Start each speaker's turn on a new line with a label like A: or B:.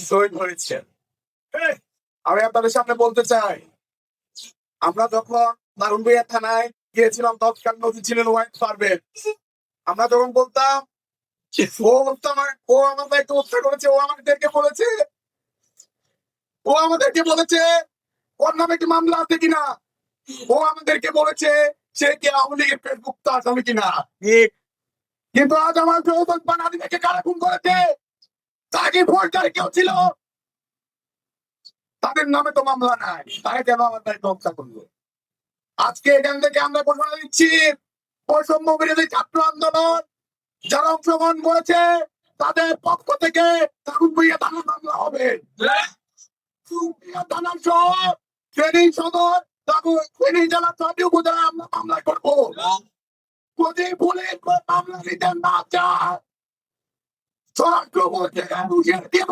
A: শহীদ হয়েছে। এই, আমি আপনাদের সামনে বলতে চাই, আমরা যখন দারুণবিয়া থানায় গিয়েছিলাম, তৎকালীন ওসি ছিলেন ওয়াইস পারভেজ। আমরা যখন বলতাম যে ও আমাদেরকে হত্যা করেছে, ও আমাদেরকে বলেছে ওর নামে একটি মামলা আছে কিনা, ও আমাদেরকে বলেছে সে কি আওয়ামী লীগের ফেসবুক তো আসামি কিনা। কিন্তু আজ আমার সৌগত বানানি থেকে কারা খুন করেছে, তাকে ফৌজদারি কেউ ছিল, তাদের নামে তো মামলা নাই, তাই কেন আমাদেরকে হত্যা করলো? আজকে এখান থেকে আমরা ঘোষণা দিচ্ছি, বৈষম্য বিরোধী ছাত্র আন্দোলন যারা অংশগ্রহণ করেছে তাদের পক্ষ থেকে দারুণবিয়া থানা মামলা হবে। দারুণবিয়া থানা সহ ফেনী সদর, ফেনী জেলা ৬টি উপজেলায় আমরা মামলা করবো। যদি পুলিশ মামলা নিতে না চায়, স্বরাষ্ট্র মন্ত্রীকে হুঁশিয়ারি দিয়ে